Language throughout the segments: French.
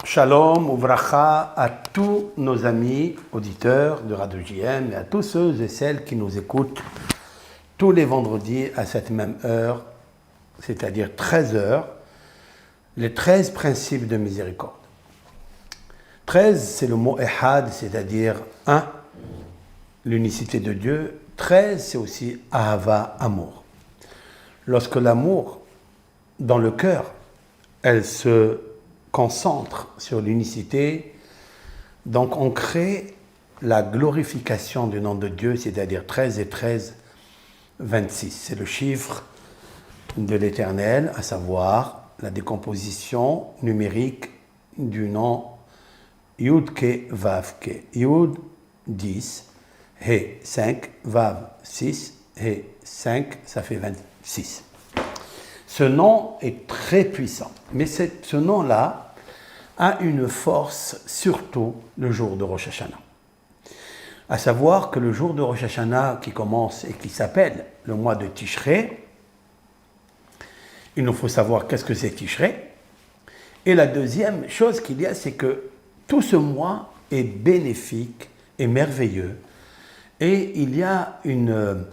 Shalom uvracha à tous nos amis auditeurs de Radio JM et à tous ceux et celles qui nous écoutent tous les vendredis à cette même heure, c'est-à-dire 13 heures, les 13 principes de miséricorde. 13, c'est le mot Ehad, c'est-à-dire 1, l'unicité de Dieu. 13, c'est aussi Ahava, amour. Lorsque l'amour, dans le cœur, elle se concentre sur l'unicité, donc on crée la glorification du nom de Dieu, c'est-à-dire 13 et 13, 26. C'est le chiffre de l'Éternel, à savoir la décomposition numérique du nom Yud-Ke, Vav-Ke. Yud, 10, He, 5, Vav, 6, He, 5, ça fait 26. Ce nom est très puissant, mais ce nom-là a une force surtout le jour de Rosh Hashanah. À savoir que le jour de Rosh Hashanah qui commence et qui s'appelle le mois de Tishrei, il nous faut savoir qu'est-ce que c'est Tishrei. Et la deuxième chose qu'il y a, c'est que tout ce mois est bénéfique et merveilleux. Et il y a une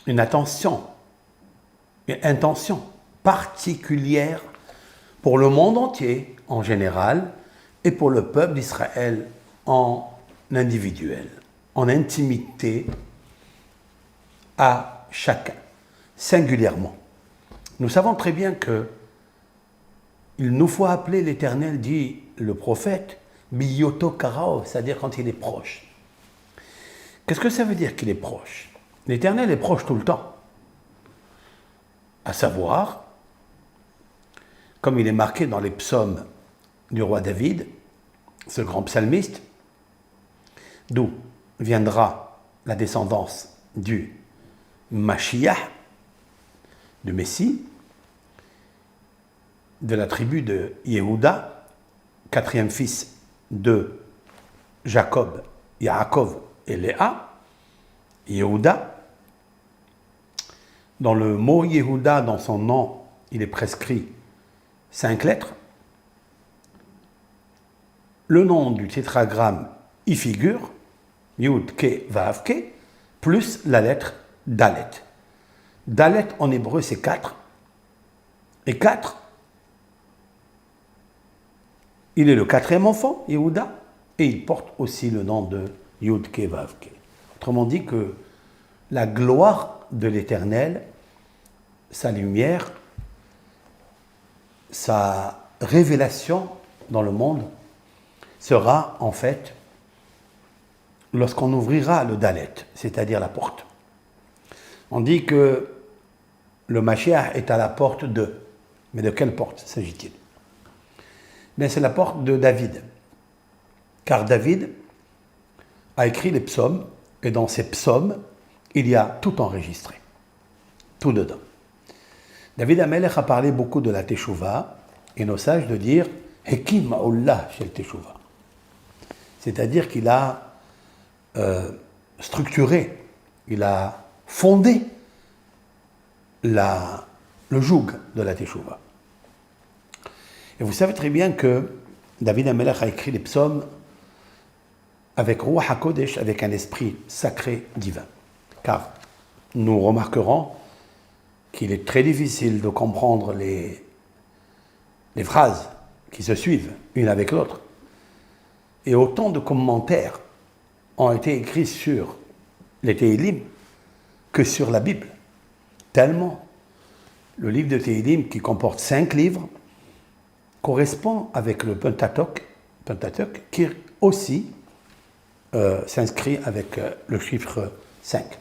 intention particulière pour le monde entier en général et pour le peuple d'Israël en individuel, en intimité à chacun, singulièrement. Nous savons très bien que il nous faut appeler l'Éternel, dit le prophète, Biyoto Karao, c'est-à-dire quand il est proche. Qu'est-ce que ça veut dire qu'il est proche? L'Éternel est proche tout le temps. À savoir, comme il est marqué dans les psaumes du roi David, ce grand psalmiste, d'où viendra la descendance du Mashiach, du Messie, de la tribu de Yehuda, quatrième fils de Jacob, Yaakov et Léa, Yehuda. Dans le mot Yehuda, dans son nom, il est prescrit 5 lettres. Le nom du tétragramme y figure, Yud, Ke, Vav, Ke, plus la lettre Dalet. Dalet en hébreu c'est 4. Et 4, il est le 4e enfant, Yehuda, et il porte aussi le nom de Yud, Ke, Vav, Ke. Autrement dit que la gloire de l'Éternel, sa lumière, sa révélation dans le monde sera en fait lorsqu'on ouvrira le Dalet, c'est-à-dire la porte. On dit que le Mashiach est à la porte de. Mais de quelle porte s'agit-il? Bien, c'est la porte de David. Car David a écrit les psaumes, et dans ces psaumes, il y a tout enregistré. Tout dedans. David Amelech a parlé beaucoup de la Teshuvah, et nos sages de dire Hekim Ma'ullah shel Teshuvah. C'est-à-dire qu'il a structuré, il a fondé le joug de la Teshuvah. Et vous savez très bien que David Amelech a écrit les psaumes avec Ruach HaKodesh, avec un esprit sacré divin. Car nous remarquerons qu'il est très difficile de comprendre les phrases qui se suivent une avec l'autre. Et autant de commentaires ont été écrits sur les Tehillim que sur la Bible. Tellement le livre de Tehillim, qui comporte 5 livres, correspond avec le Pentateuch qui aussi s'inscrit avec le chiffre 5.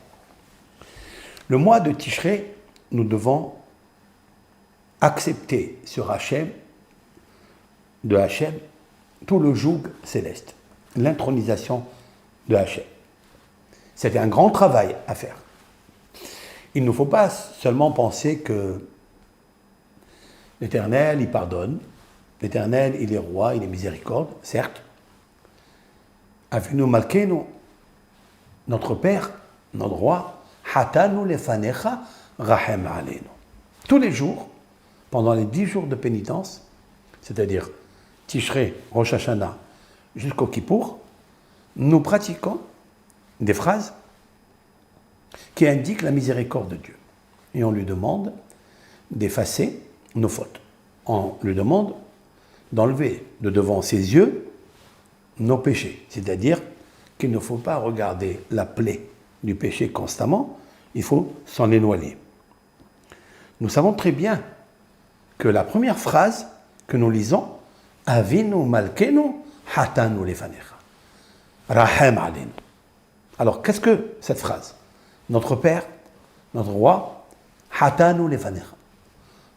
Le mois de Tishrei, nous devons accepter sur Hachem, de Hachem, tout le joug céleste, l'intronisation de Hachem. C'est un grand travail à faire. Il ne faut pas seulement penser que l'Éternel, il pardonne, l'Éternel, il est roi, il est miséricorde, certes. Avinu Malkeinu, notre Père, notre roi, Hatanu lefanecha rahem aleinu. Tous les jours, pendant les 10 jours de pénitence, c'est-à-dire Tishrei, Rosh Hashanah, jusqu'au Kippour, nous pratiquons des phrases qui indiquent la miséricorde de Dieu. Et on lui demande d'effacer nos fautes. On lui demande d'enlever de devant ses yeux nos péchés. C'est-à-dire qu'il ne faut pas regarder la plaie du péché constamment, il faut s'en éloigner. Nous savons très bien que la première phrase que nous lisons, Avinu Malkenu Hatanu Lefanecha, Rahem Alenu. Alors, qu'est-ce que cette phrase? Notre Père, notre Roi, Hatanu Lefanecha.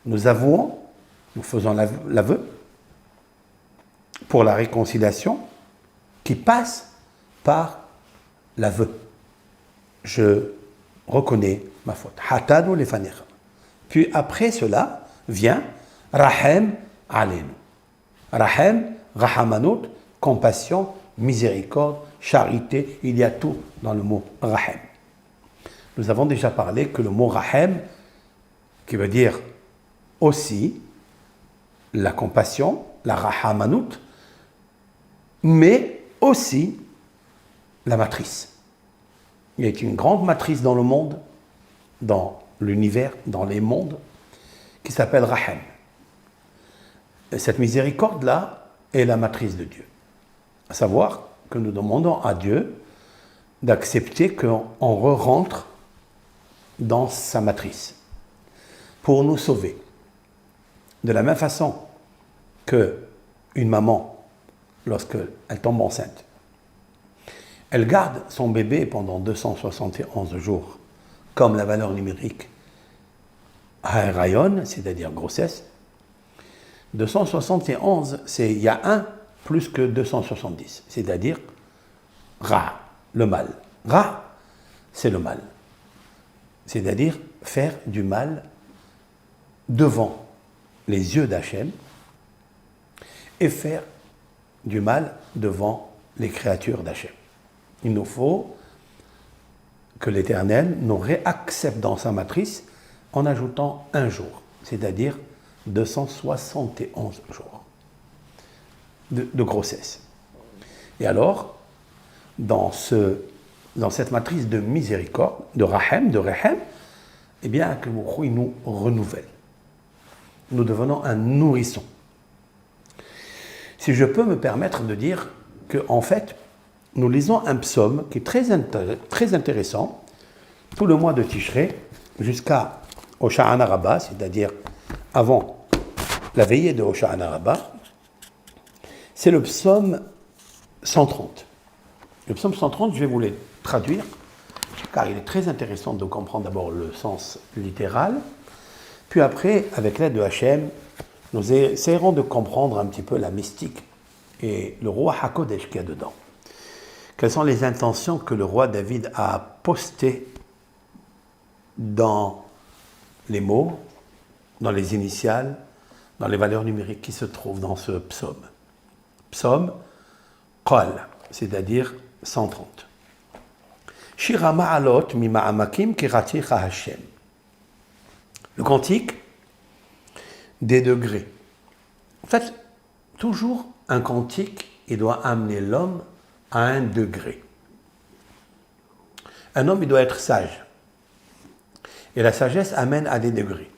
Nous avouons, nous faisons l'aveu pour la réconciliation qui passe par l'aveu. Je reconnais ma faute. Hatanu Lefanecha. Puis après cela vient Rahem Alenu. Rahem, Rahamanut, compassion, miséricorde, charité, il y a tout dans le mot Rahem. Nous avons déjà parlé que le mot Rahem, qui veut dire aussi la compassion, la Rahamanut, mais aussi la matrice. Il y a une grande matrice dans le monde, dans l'univers, dans les mondes, qui s'appelle Rahem. Et cette miséricorde-là est la matrice de Dieu. À savoir que nous demandons à Dieu d'accepter qu'on re-rentre dans sa matrice pour nous sauver. De la même façon qu'une maman, lorsqu'elle tombe enceinte, elle garde son bébé pendant 271 jours, comme la valeur numérique Ha'erayon, c'est-à-dire grossesse. 271, il y a 1 plus que 270, c'est-à-dire Ra, le mal. Ra, c'est le mal. C'est-à-dire faire du mal devant les yeux d'Hachem et faire du mal devant les créatures d'Hachem. Il nous faut que l'Éternel nous réaccepte dans sa matrice en ajoutant un jour, c'est-à-dire 271 jours de grossesse. Et alors, dans cette matrice de miséricorde, de Rahem, eh bien, que il nous renouvelle. Nous devenons un nourrisson. Si je peux me permettre de dire qu'en fait, nous lisons un psaume qui est très intéressant, tout le mois de Tishrei, jusqu'à Hosha'ana Rabbah, c'est-à-dire avant la veillée de Hosha'ana Rabbah, c'est le psaume 130. Le psaume 130, je vais vous le traduire, car il est très intéressant de comprendre d'abord le sens littéral, puis après, avec l'aide de Hachem, nous essayerons de comprendre un petit peu la mystique et le roi HaKodesh qu'il y a dedans. Quelles sont les intentions que le roi David a postées dans les mots, dans les initiales, dans les valeurs numériques qui se trouvent dans ce psaume. Psaume Qal, c'est-à-dire 130. Shira ma'alot mi ma'amakim kiraticha Hashem. Le cantique des degrés. En fait, toujours un cantique, il doit amener l'homme à un degré. Un homme, il doit être sage. Et la sagesse amène à des degrés.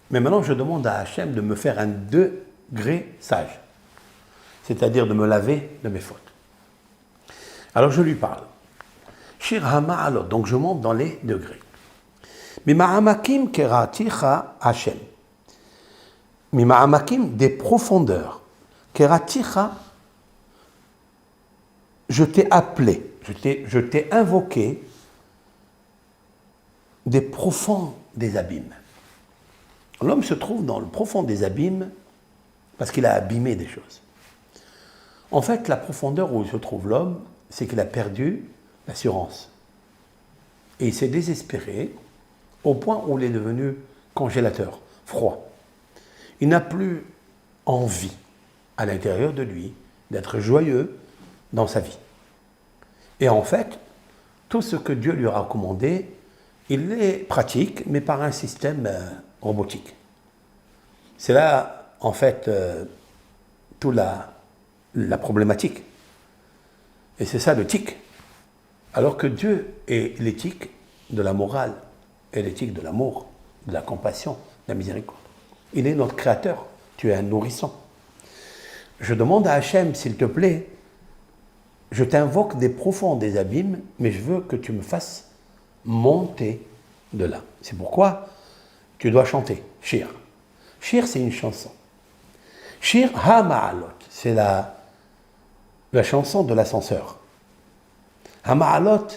Mais maintenant, je demande à Hachem de me faire un degré sage. C'est-à-dire de me laver de mes fautes. Alors je lui parle. Shir ha'ma'alot, donc je monte dans les degrés. Mima'amakim keraticha Hachem. Mima'amakim, des profondeurs. Keraticha, je t'ai appelé, je t'ai invoqué des profonds des abîmes. L'homme se trouve dans le profond des abîmes parce qu'il a abîmé des choses. En fait, la profondeur où se trouve l'homme, c'est qu'il a perdu l'assurance. Et il s'est désespéré au point où il est devenu congélateur, froid. Il n'a plus envie à l'intérieur de lui d'être joyeux dans sa vie. Et en fait, tout ce que Dieu lui a recommandé, il les pratique, mais par un système robotique. C'est là, en fait toute la problématique. Et c'est ça l'éthique. Alors que Dieu est l'éthique de la morale et l'éthique de l'amour, de la compassion, de la miséricorde. Il est notre créateur. Tu es un nourrisson. Je demande à Hachem, s'il te plaît, je t'invoque des profonds des abîmes, mais je veux que tu me fasses monter de là. C'est pourquoi tu dois chanter Shir. Shir, c'est une chanson. Shir Ha-Ma'alot, c'est la chanson de l'ascenseur. Ha-Ma'alot,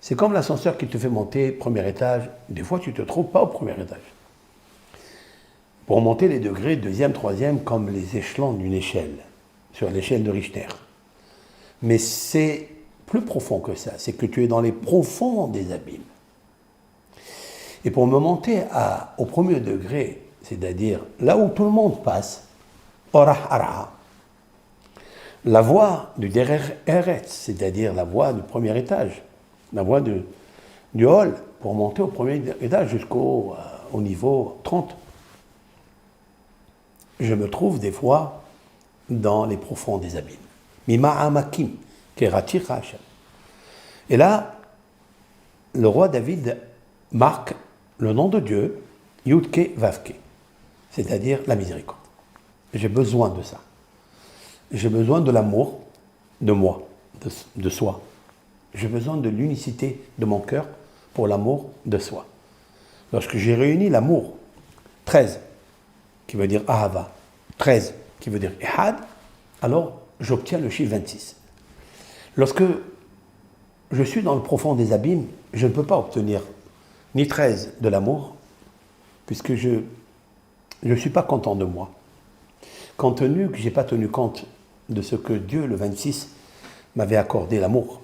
c'est comme l'ascenseur qui te fait monter premier étage. Des fois, tu ne te trouves pas au premier étage. Pour monter les degrés, deuxième, troisième, comme les échelons d'une échelle, sur l'échelle de Richter. Mais c'est plus profond que ça, c'est que tu es dans les profonds des abîmes. Et pour me monter au premier degré, c'est-à-dire là où tout le monde passe, Orah Ara, la voie du Derer Eretz, c'est-à-dire la voie du premier étage, la voie du hall, pour monter au premier étage jusqu'au niveau 30. Je me trouve des fois dans les profonds des abîmes. Mima Amakim, Keratir Hachem. Et là, le roi David marque le nom de Dieu, Yudke Vavke, c'est-à-dire la miséricorde. J'ai besoin de ça. J'ai besoin de l'amour de moi, de soi. J'ai besoin de l'unicité de mon cœur pour l'amour de soi. Lorsque j'ai réuni l'amour, 13, qui veut dire Ahava, 13, qui veut dire Ehad, alors j'obtiens le chiffre 26. Lorsque je suis dans le profond des abîmes, je ne peux pas obtenir ni 13 de l'amour, puisque je ne suis pas content de moi. Compte tenu que je n'ai pas tenu compte de ce que Dieu, le 26, m'avait accordé, l'amour.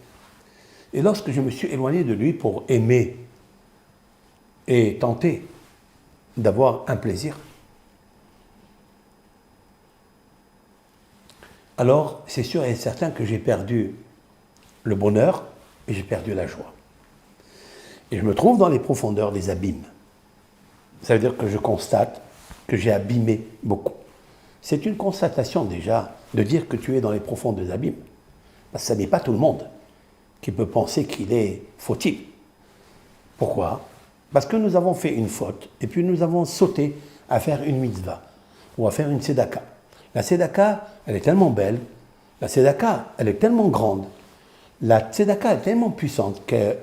Et lorsque je me suis éloigné de lui pour aimer et tenter d'avoir un plaisir, alors c'est sûr et certain que j'ai perdu le bonheur et j'ai perdu la joie. Et je me trouve dans les profondeurs des abîmes. Ça veut dire que je constate que j'ai abîmé beaucoup. C'est une constatation déjà de dire que tu es dans les profonds des abîmes. Parce que ce n'est pas tout le monde qui peut penser qu'il est fautif. Pourquoi? Parce que nous avons fait une faute et puis nous avons sauté à faire une mitzvah ou à faire une tzedaka. La tzedaka, elle est tellement belle, la tzedaka, elle est tellement grande, la tzedaka est tellement puissante que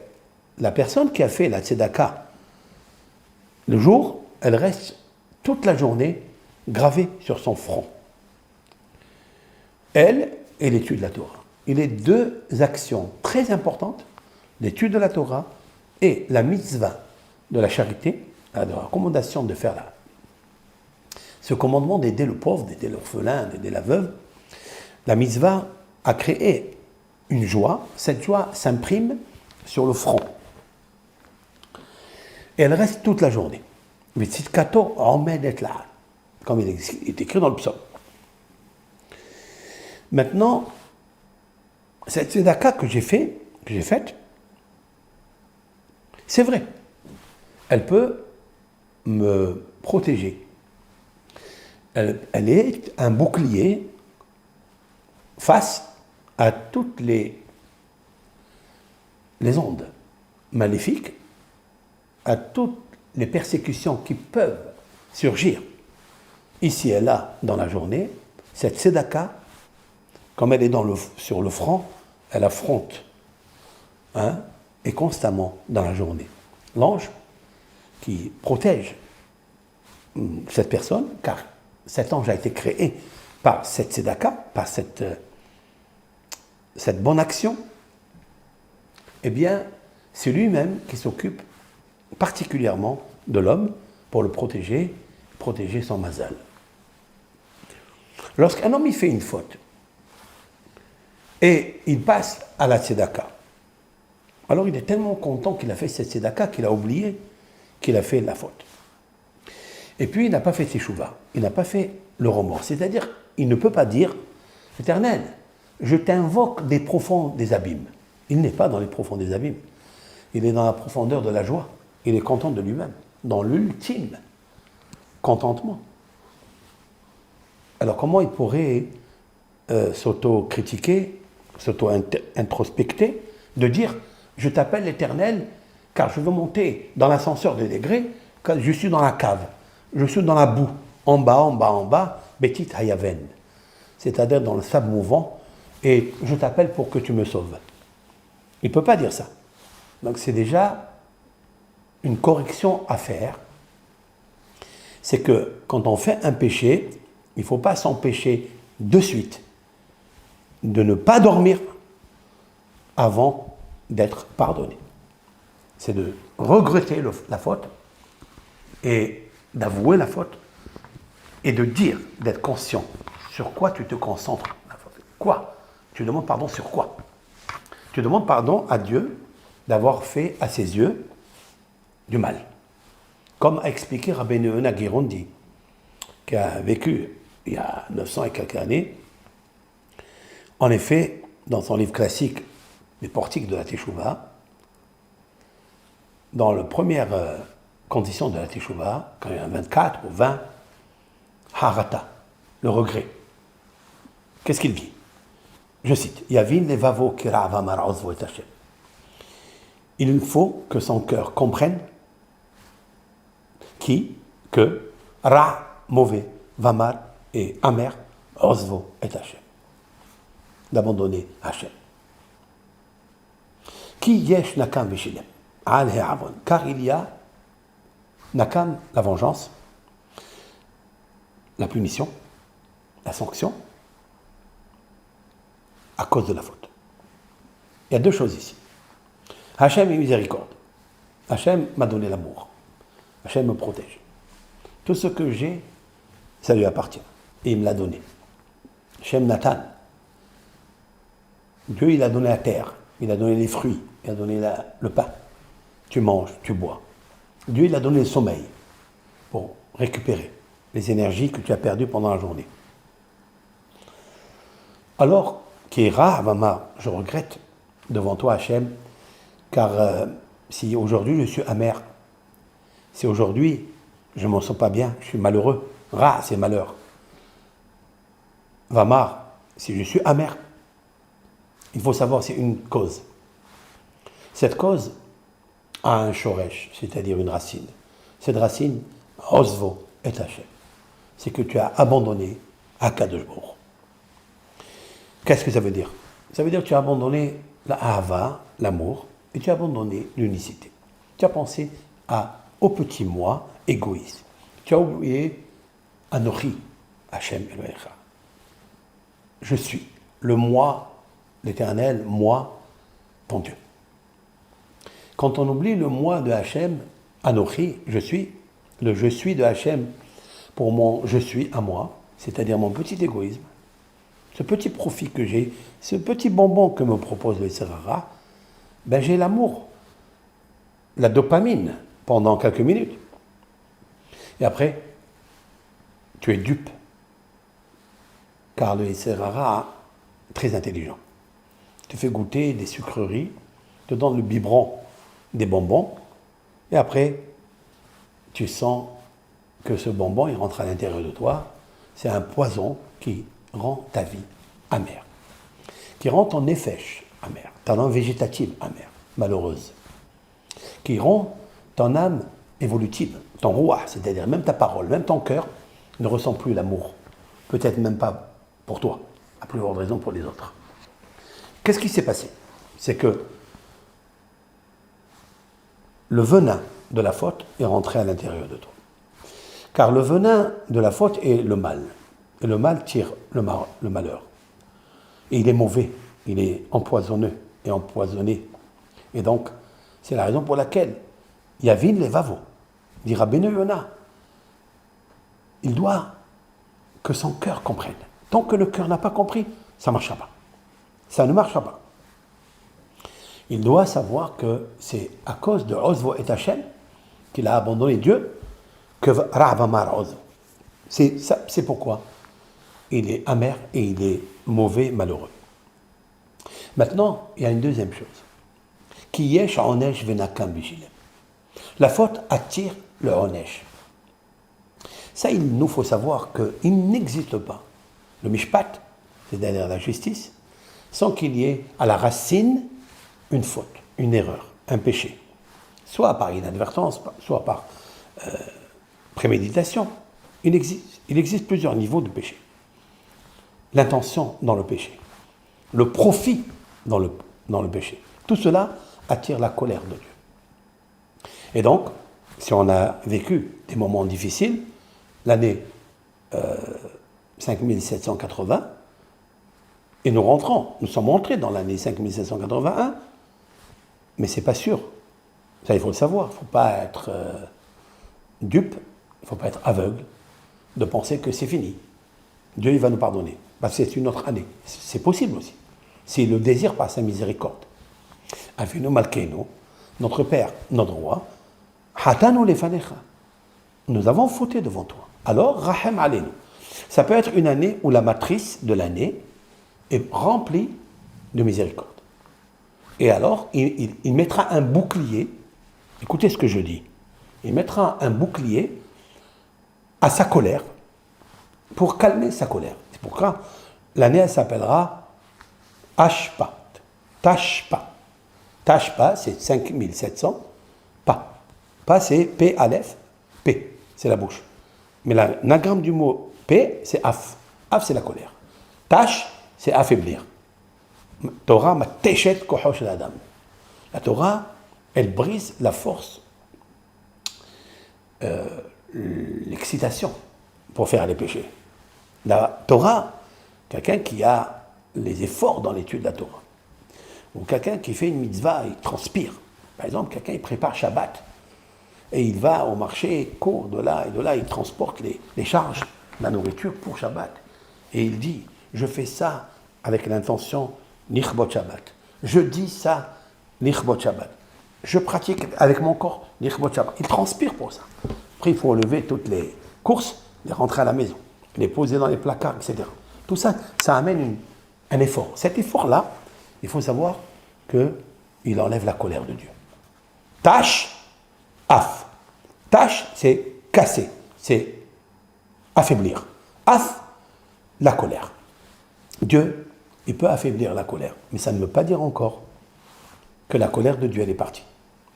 la personne qui a fait la tzedaka, le jour, elle reste toute la journée gravée sur son front. Elle et l'étude de la Torah. Il est deux actions très importantes, l'étude de la Torah et la mitzvah de la charité, la recommandation de faire ce commandement d'aider le pauvre, d'aider l'orphelin, d'aider la veuve. La mitzvah a créé une joie, cette joie s'imprime sur le front. Et elle reste toute la journée. Comme il est écrit dans le psaume. Maintenant, cette tzedaka que j'ai faite, c'est vrai. Elle peut me protéger. Elle est un bouclier face à toutes les ondes maléfiques, à toutes les persécutions qui peuvent surgir ici et là dans la journée. Cette tzedaka, comme elle est sur le front, elle affronte et constamment dans la journée. L'ange qui protège cette personne, car cet ange a été créé par cette tzedaka, par cette bonne action, eh bien, c'est lui-même qui s'occupe particulièrement de l'homme pour le protéger son mazal. Lorsqu'un homme y fait une faute et il passe à la tzedaka, alors il est tellement content qu'il a fait cette tzedaka qu'il a oublié qu'il a fait la faute. Et puis il n'a pas fait teshuva, il n'a pas fait le remords. C'est-à-dire, il ne peut pas dire « Éternel, je t'invoque des profonds des abîmes ». Il n'est pas dans les profonds des abîmes. Il est dans la profondeur de la joie. Il est content de lui-même, dans l'ultime contentement. Alors comment il pourrait s'auto-critiquer, s'auto-introspecter, de dire « Je t'appelle l'Éternel car je veux monter dans l'ascenseur des degrés, quand je suis dans la cave, je suis dans la boue, en bas, Betit Hayaven, c'est-à-dire dans le sable mouvant, et je t'appelle pour que tu me sauves. » Il ne peut pas dire ça. Donc c'est déjà une correction à faire. C'est que quand on fait un péché, il ne faut pas s'empêcher de suite de ne pas dormir avant d'être pardonné. C'est de regretter la faute et d'avouer la faute et de dire, d'être conscient sur quoi tu te concentres. Quoi? Tu demandes pardon sur quoi? Tu demandes pardon à Dieu d'avoir fait à ses yeux du mal. Comme a expliqué Rabbeinu Yonah Girondi, qui a vécu il y a 900 et quelques années. En effet, dans son livre classique, Les portiques de la Teshuvah, dans la première condition de la Teshuvah, quand il y a 24 ou 20, Harata, le regret. Qu'est-ce qu'il dit? Je cite, Yavin levavo kira vamar ozvo et Hashem. Il faut que son cœur comprenne que Ra, mauvais, Vamar et amer, ozvo et Hashem. D'abandonner Hashem. Qui yesh nakam veshilem, al he'avon, car il y a nakam, la vengeance, la punition, la sanction, à cause de la faute. Il y a deux choses ici. Hachem est miséricorde. Hachem m'a donné l'amour. Hachem me protège. Tout ce que j'ai, ça lui appartient. Et il me l'a donné. Hachem Nathan. Dieu, il a donné la terre. Il a donné les fruits. Il a donné le pain. Tu manges, tu bois. Dieu, il a donné le sommeil pour récupérer les énergies que tu as perdues pendant la journée. Alors, Kéra, Mama, je regrette devant toi, Hachem, car si aujourd'hui je suis amer, si aujourd'hui je ne m'en sens pas bien, je suis malheureux, Ra, c'est malheur. Vamar, si je suis amer, il faut savoir c'est une cause. Cette cause a un shoresh, c'est-à-dire une racine. Cette racine, Osvo et Hachem, c'est que tu as abandonné Akadosh Baruch. Qu'est-ce que ça veut dire? Ça veut dire que tu as abandonné la Ahava, l'amour, et tu as abandonné l'unicité. Tu as pensé au petit moi égoïste. Tu as oublié Anochi, Hachem Elohecha. Je suis le moi, l'éternel, moi, ton Dieu. Quand on oublie le moi de Hachem, Anochi, je suis, le je suis de Hachem pour mon je suis à moi, c'est-à-dire mon petit égoïsme, ce petit profit que j'ai, ce petit bonbon que me propose le Serara, ben j'ai l'amour, la dopamine pendant quelques minutes. Et après, tu es dupe, car le Serara est très intelligent. Tu fais goûter des sucreries, te donne le biberon des bonbons, et après, tu sens que ce bonbon, il rentre à l'intérieur de toi, c'est un poison qui rend ta vie amère, qui rend ton nefesh amère, ton âme végétative amère, malheureuse, qui rend ton âme évolutive, ton roi, c'est-à-dire même ta parole, même ton cœur, ne ressent plus l'amour, peut-être même pas pour toi, à plus grande raison pour les autres. Qu'est-ce qui s'est passé? C'est que le venin de la faute est rentré à l'intérieur de toi. Car le venin de la faute est le mal. Et le mal tire le malheur. Et il est mauvais, il est empoisonneux et empoisonné. Et donc, c'est la raison pour laquelle Yavin levavo, dit Rabbeinu Yonah, il doit que son cœur comprenne. Tant que le cœur n'a pas compris, ça ne marchera pas. Ça ne marchera pas. Il doit savoir que c'est à cause de Ozvo et Hachem qu'il a abandonné Dieu que Ra'vamar Ozvo. C'est pourquoi il est amer et il est mauvais, malheureux. Maintenant, il y a une deuxième chose. Ki yesh onesh venakam bishilem. La faute attire le onesh. Ça, il nous faut savoir qu'il n'existe pas le mishpat, c'est-à-dire la justice, sans qu'il y ait à la racine une faute, une erreur, un péché. Soit par inadvertance, soit par préméditation. Il existe plusieurs niveaux de péché. L'intention dans le péché, le profit dans le péché. Tout cela attire la colère de Dieu. Et donc, si on a vécu des moments difficiles, l'année 5780, et nous sommes entrés dans l'année 5781, mais c'est pas sûr. Ça, il faut le savoir. Il ne faut pas être dupe, il ne faut pas être aveugle de penser que c'est fini. Dieu, il va nous pardonner. Parce que c'est une autre année. C'est possible aussi. S'il le désire par sa miséricorde. Avinu Malkeinu, notre Père, notre Roi, Hatanu lefanecha. Nous avons fauté devant toi. Alors, Rahem Aleinu. Ça peut être une année où la matrice de l'année est remplie de miséricorde. Et alors, il mettra un bouclier. Écoutez ce que je dis. Il mettra un bouclier à sa colère pour calmer sa colère. C'est pourquoi l'année, elle s'appellera Ashpat. Tashpa. Tashpa, c'est 5700 pas. Pas, c'est P, Aleph, P, c'est la bouche. Mais l'anagramme du mot P, c'est Af. Af, c'est la colère. Tash, c'est affaiblir. Torah, ma teshet kohosh l'adam. La Torah, elle brise la force, l'excitation pour faire les péchés. La Torah, quelqu'un qui a les efforts dans l'étude de la Torah, ou quelqu'un qui fait une mitzvah, il transpire. Par exemple, quelqu'un il prépare Shabbat, et il va au marché, court de là et de là, il transporte les charges, la nourriture pour Shabbat. Et il dit, je fais ça avec l'intention Nichbot Shabbat. Je dis ça, Nichbot Shabbat. Je pratique avec mon corps, Nichbot Shabbat. Il transpire pour ça. Après, il faut lever toutes les courses, les rentrer à la maison, les poser dans les placards, etc. Tout ça, ça amène un effort. Cet effort-là, il faut savoir qu'il enlève la colère de Dieu. Tash, af. Tash, c'est casser, c'est affaiblir. Af, la colère. Dieu, il peut affaiblir la colère, mais ça ne veut pas dire encore que la colère de Dieu, elle est partie.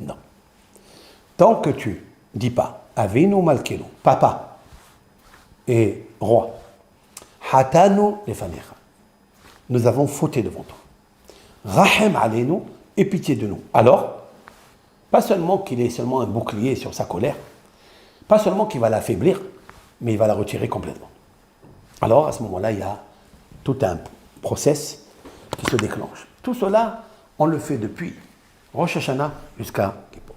Non. Tant que tu dis pas, Avinu Malkeinu, papa et roi, Hatanu lefanecha, nous avons fauté devant toi. Rahem Aleinu, aie pitié de nous. Alors, pas seulement qu'il ait seulement un bouclier sur sa colère, pas seulement qu'il va l'affaiblir, mais il va la retirer complètement. Alors, à ce moment-là, il y a tout un process qui se déclenche. Tout cela, on le fait depuis Rosh Hashanah jusqu'à Kippour.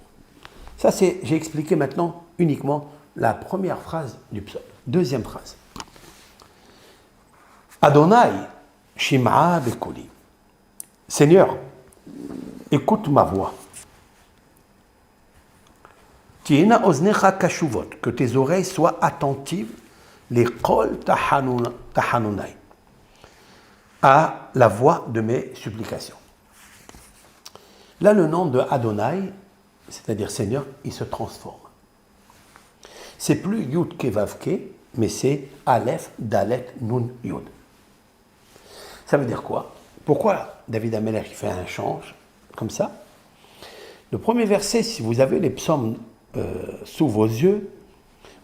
Ça, j'ai expliqué maintenant uniquement la première phrase du psaume. Deuxième phrase. Adonai, Shim'a Bekoli. Seigneur, écoute ma voix. Tiena oznecha kashuvot, que tes oreilles soient attentives, les kol tahanunai, à la voix de mes supplications. Là, le nom de Adonai, c'est-à-dire Seigneur, il se transforme. C'est plus Yud Kevavke, mais c'est Aleph, Dalet, Nun, Yud. Ça veut dire quoi? Pourquoi David Ameller fait un change comme ça? Le premier verset, si vous avez les psaumes sous vos yeux,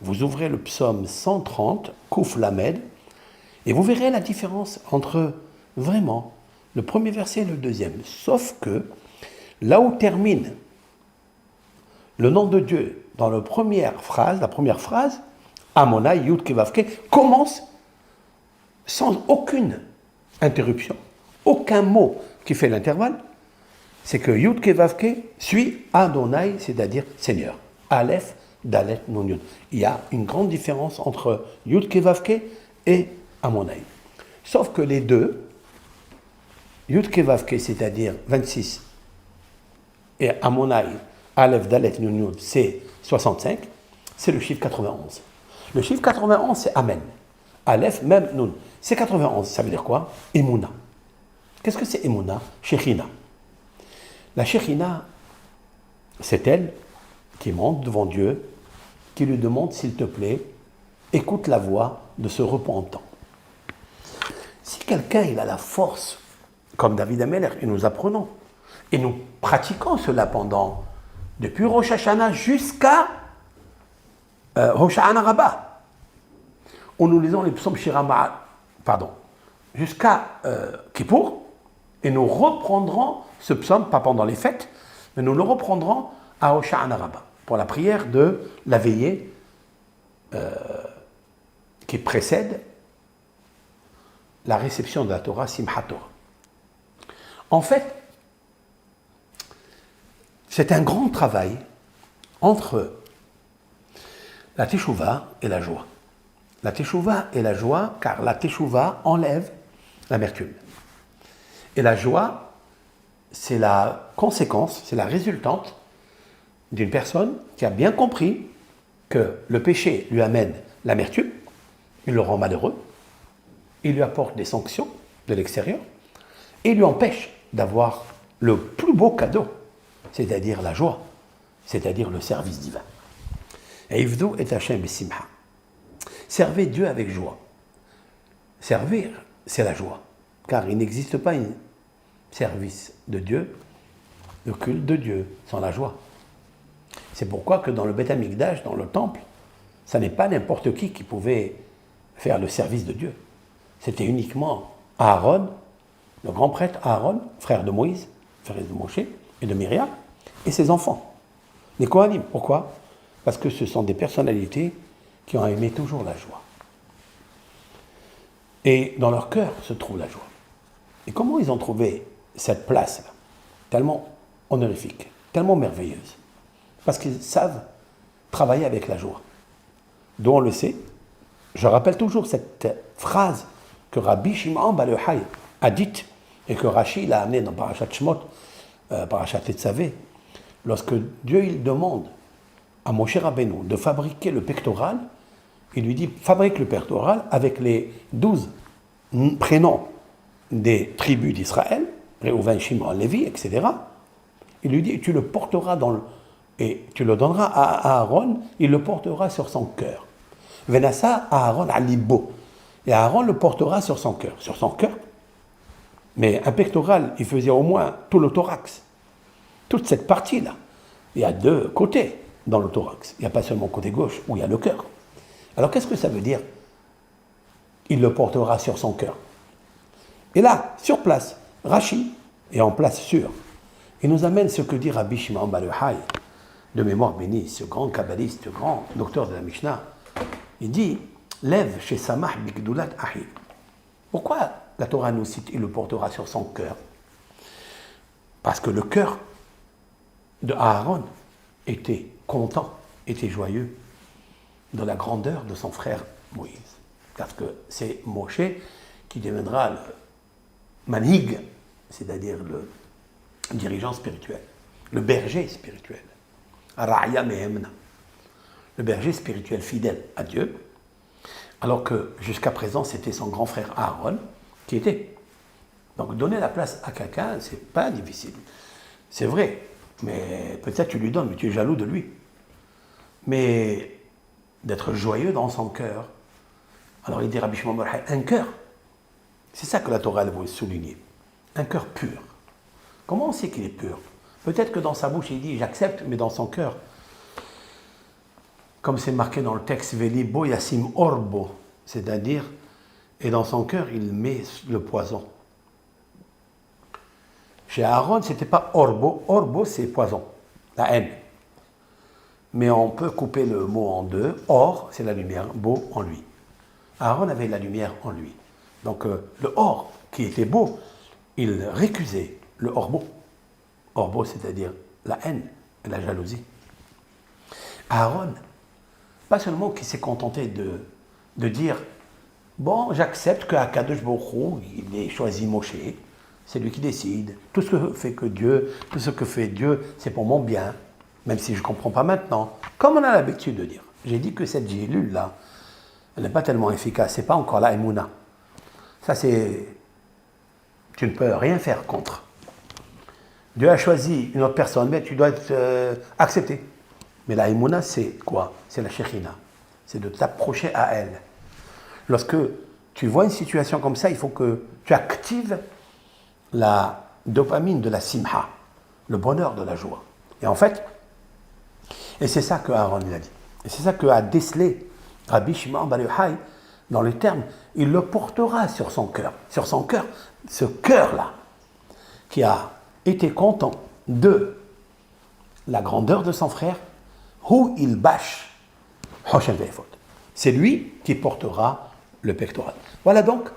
vous ouvrez le psaume 130, Kouf Lamed, et vous verrez la différence entre vraiment le premier verset et le deuxième. Sauf que là où termine le nom de Dieu dans la première phrase, Amonai Yud Kevavke, commence sans aucune interruption, aucun mot qui fait l'intervalle, c'est que Yud Kevavke suit Adonai, c'est-à-dire Seigneur. Aleph, Dalet, Nun, Yud. Il y a une grande différence entre Yud Kevavke et Amonai. Sauf que les deux, Yud Kevavke, c'est-à-dire 26, et Amonai, Aleph, Dalet, Nun, Yud, c'est 65, c'est le chiffre 91. Le chiffre 91, c'est Amen. Aleph, même Nun. C'est 91, ça veut dire quoi? Emouna. Qu'est-ce que c'est Emouna? Shechina. La Shechina, c'est elle qui monte devant Dieu, qui lui demande, s'il te plaît, écoute la voix de ce repentant. Si quelqu'un il a la force, comme David Ameller, et nous apprenons, et nous pratiquons cela pendant, depuis Rosh Hashanah jusqu'à Rosh Hashanah Rabbah, où nous lisons les psaumes Shirama, jusqu'à Kippour, et nous reprendrons ce psaume, pas pendant les fêtes, mais nous le reprendrons à Rosh Hashanah Rabbah, pour la prière de la veillée qui précède la réception de la Torah, Simchat Torah. En fait, c'est un grand travail entre la teshuva et la joie. La teshuva et la joie, car la teshuva enlève l'amertume. Et la joie, c'est la conséquence, c'est la résultante d'une personne qui a bien compris que le péché lui amène l'amertume, il le rend malheureux, il lui apporte des sanctions de l'extérieur et lui empêche d'avoir le plus beau cadeau, c'est-à-dire la joie, c'est-à-dire le service divin. Et Ivdou et Hachem Simha. Servez Dieu avec joie. Servir, c'est la joie, car il n'existe pas un service de Dieu, le culte de Dieu, sans la joie. C'est pourquoi que dans le Beth Amikdash, dans le temple, ça n'est pas n'importe qui pouvait faire le service de Dieu. C'était uniquement Aaron, le grand prêtre Aaron, frère de Moïse, frère de Moshe et de Myriam, et ses enfants, les Kohanim. Pourquoi? Parce que ce sont des personnalités qui ont aimé toujours la joie. Et dans leur cœur se trouve la joie. Et comment ils ont trouvé cette place-là, tellement honorifique, tellement merveilleuse? Parce qu'ils savent travailler avec la joie. D'où on le sait, je rappelle toujours cette phrase que Rabbi Shimon Bar Yochai a dite et que Rashi l'a amenée dans Parashat Shemot, Parashat Tetzavé, lorsque Dieu il demande à Moshe Rabbeinu de fabriquer le pectoral, il lui dit fabrique le pectoral avec les 12 prénoms des tribus d'Israël, Réhouven, Shimon, Lévi, etc. Il lui dit tu le porteras et tu le donneras à Aaron, il le portera sur son cœur. Venassa Aaron alibo. Et Aaron le portera sur son cœur. Sur son cœur. Mais un pectoral, il faisait au moins tout le thorax. Toute cette partie-là. Il y a deux côtés dans le thorax. Il n'y a pas seulement le côté gauche où il y a le cœur. Alors qu'est-ce que ça veut dire? Il le portera sur son cœur. Et là, sur place, Rashi est en place sûre. Il nous amène ce que dit Rabbi Shimon Bar Yochai, de mémoire bénie, ce grand kabbaliste, ce grand docteur de la Mishnah. Il dit lève chez Samah bigdulat ahi. Pourquoi la Torah nous cite il le portera sur son cœur? Parce que le cœur de Aaron était content, était joyeux de la grandeur de son frère Moïse. Parce que c'est Moshe qui deviendra le manhig, c'est-à-dire le dirigeant spirituel, le berger spirituel, Ra'ya Mehemna, le berger spirituel fidèle à Dieu, alors que jusqu'à présent c'était son grand frère Aaron qui était. Donc donner la place à quelqu'un, c'est pas difficile. C'est vrai, mais peut-être tu lui donnes, mais tu es jaloux de lui. Mais d'être joyeux dans son cœur, alors il dit Rabbi Shimon Bar Yochai, un cœur, c'est ça que la Torah elle veut souligner, un cœur pur. Comment on sait qu'il est pur? Peut-être que dans sa bouche il dit j'accepte, mais dans son cœur, comme c'est marqué dans le texte Velibo Yassim Orbo, c'est-à-dire, et dans son cœur il met le poison. Chez Aaron, ce n'était pas Orbo, Orbo c'est poison, la haine. Mais on peut couper le mot en deux, Or c'est la lumière, beau en lui. Aaron avait la lumière en lui. Donc le Or qui était beau, il récusait le Orbo. Orbo c'est-à-dire la haine et la jalousie. Aaron, pas seulement qu'il s'est contenté de dire bon, j'accepte qu'Akadosh Baruch Hu, il ait choisi Moshe, c'est lui qui décide. Tout ce que fait Dieu, c'est pour mon bien, même si je ne comprends pas maintenant. Comme on a l'habitude de dire. J'ai dit que cette gélule-là, elle n'est pas tellement efficace, c'est pas encore la Emouna. Ça, c'est... Tu ne peux rien faire contre. Dieu a choisi une autre personne, mais tu dois être accepté. Mais la Emouna, c'est quoi? C'est la Shekhinah. c'est de t'approcher à elle. Lorsque tu vois une situation comme ça, il faut que tu actives la dopamine de la simha, le bonheur de la joie. Et en fait, et c'est ça que Aaron il a dit. Et c'est ça que a décelé Rabbi Shimon Bar Yochai dans le terme, il le portera sur son cœur. Sur son cœur, ce cœur-là, qui a été content de la grandeur de son frère, où il bâche Hoshem Ve'efod. C'est lui qui portera le pectoral. Voilà donc,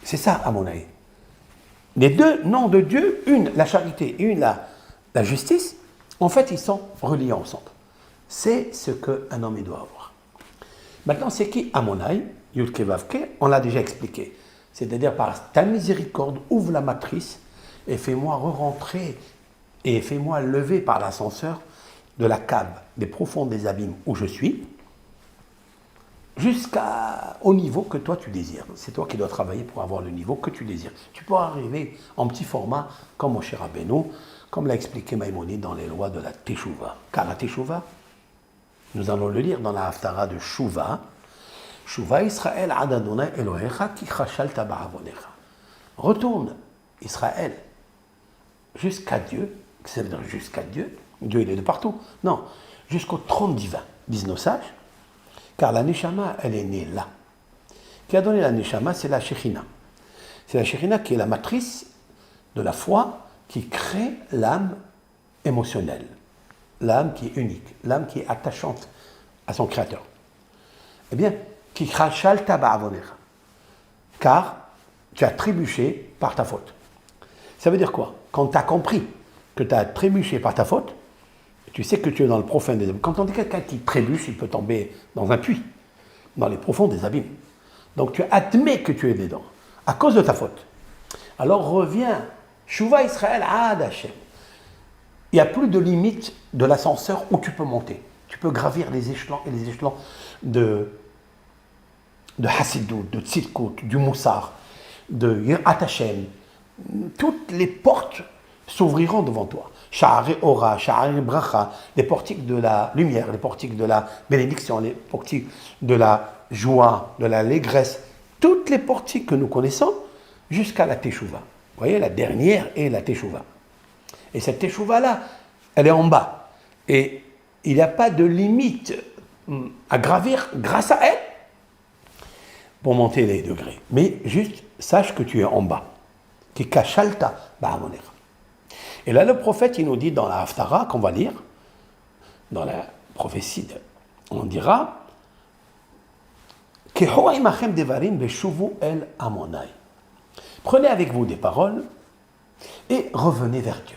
c'est ça à mon avis. Les deux noms de Dieu, une la charité et une la justice, en fait ils sont reliés ensemble. C'est ce qu'un homme doit avoir. Maintenant, c'est qui Amonai, Yud Ke Vav Ke, on l'a déjà expliqué. C'est-à-dire par ta miséricorde, ouvre la matrice et fais-moi re-rentrer et fais-moi lever par l'ascenseur de la cave des profonds des abîmes où je suis, jusqu'au niveau que toi tu désires. C'est toi qui dois travailler pour avoir le niveau que tu désires. Tu peux arriver en petit format comme Moshe Rabbeinu, comme l'a expliqué Maïmonide dans les lois de la Teshuvah. Car la Teshuvah, nous allons le lire dans la Haftara de Shuvah. Shuvah Israël ad Adonai Elohecha ki chashalta ba'avonecha. Retourne, Israël, jusqu'à Dieu, c'est-à-dire jusqu'à Dieu. Dieu, il est de partout. Non, jusqu'au trône divin, disent nos sages, car la Neshama, elle est née là. Qui a donné la Neshama, c'est la Shekhinah. C'est la Shekhinah qui est la matrice de la foi qui crée l'âme émotionnelle. L'âme qui est unique, l'âme qui est attachante à son Créateur. Eh bien, qui crachalta ba'avonecha, car tu as trébuché par ta faute. Ça veut dire quoi? Quand tu as compris que tu as trébuché par ta faute, tu sais que tu es dans le profond des abîmes. Quand on dit quelqu'un qui trébuche, il peut tomber dans un puits, dans les profonds des abîmes. Donc tu admets que tu es dedans, à cause de ta faute. Alors reviens, Shuvah Israël ad Hashem. Il n'y a plus de limite de l'ascenseur où tu peux monter. Tu peux gravir les échelons et les échelons de Hassidut, de Tzidkut, du Moussar, de Yirat Hashem. Toutes les portes s'ouvriront devant toi. Sha'are Ora, Sha'are Bracha, les portiques de la lumière, les portiques de la bénédiction, les portiques de la joie, de la allégresse. Toutes les portiques que nous connaissons jusqu'à la Teshuvah. Vous voyez, la dernière est la Teshuvah. Et cette Teshuvah-là, elle est en bas. Et il n'y a pas de limite à gravir grâce à elle pour monter les degrés. Mais juste, sache que tu es en bas. Qui kashalta ba'amonecha. Et là, le prophète, il nous dit dans la Haftara, qu'on va lire, dans la prophétie, on dira prenez avec vous des paroles et revenez vers Dieu.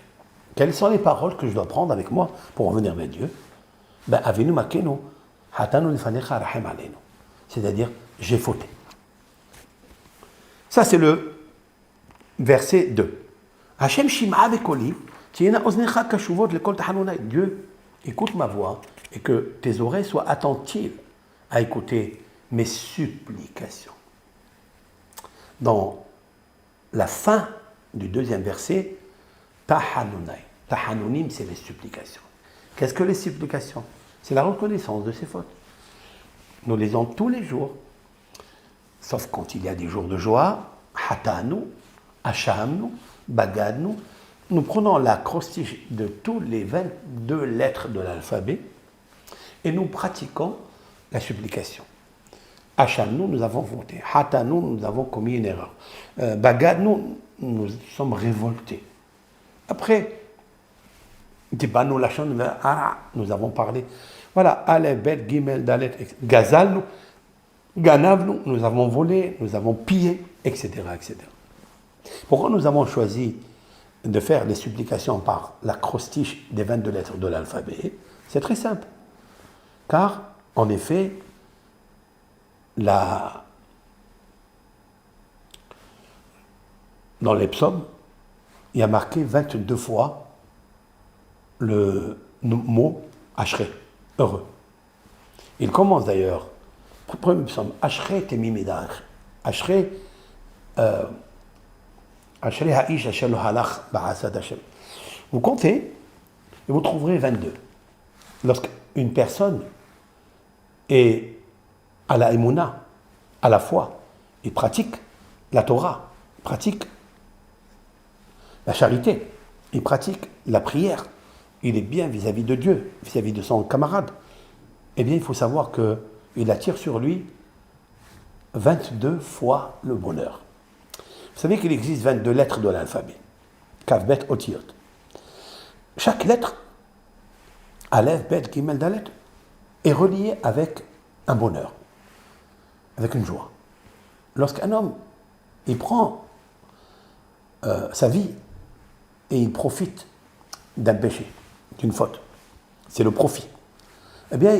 Quelles sont les paroles que je dois prendre avec moi pour revenir vers Dieu? Avinu makenu, hatanu lefanecha rahem aleinu. C'est-à-dire, j'ai fauté. Ça, c'est le verset 2. Hashem shim'a vekoli, tiena oznecha kashuvot lekol tahanunai. Dieu, écoute ma voix et que tes oreilles soient attentives à écouter mes supplications. Dans la fin du deuxième verset, tahanunai. Tahanunim, c'est les supplications. Qu'est-ce que les supplications? C'est la reconnaissance de ses fautes. Nous les lisons tous les jours, sauf quand il y a des jours de joie. Hatanu, Ashamnu, Bagadnu. Nous prenons l'acrostiche de tous les 22 lettres de l'alphabet et nous pratiquons la supplication. Ashamnu, nous avons voté. Hatanu, nous avons commis une erreur. Bagadnu, nous sommes révoltés. Après, Dibanu Lachon, nous avons parlé. Voilà, Aleph, Bet, Gimel, Dalet, Gazalnu, Ganavnu, nous avons volé, nous avons pillé, etc., etc. Pourquoi nous avons choisi de faire les supplications par l'acrostiche des 22 lettres de l'alphabet? C'est très simple. Car, en effet, dans les psaumes, il y a marqué 22 fois le mot Ashrei, heureux. Il commence d'ailleurs, premier psaume, Ashrei temimidach, Ashrei ha'ish asher lo halach ba'asad Hashem. Vous comptez et vous trouverez 22. Lorsqu'une personne et à la émouna, à la foi. Il pratique la Torah, il pratique la charité, il pratique la prière. Il est bien vis-à-vis de Dieu, vis-à-vis de son camarade. Eh bien, il faut savoir qu'il attire sur lui 22 fois le bonheur. Vous savez qu'il existe 22 lettres de l'alphabet. Kaf, Bet, Otiyot. Chaque lettre, Aleph, Bet, Gimel, Dalet, est reliée avec un bonheur, avec une joie. Lorsqu'un homme, il prend sa vie et il profite d'un péché, d'une faute, c'est le profit, eh bien,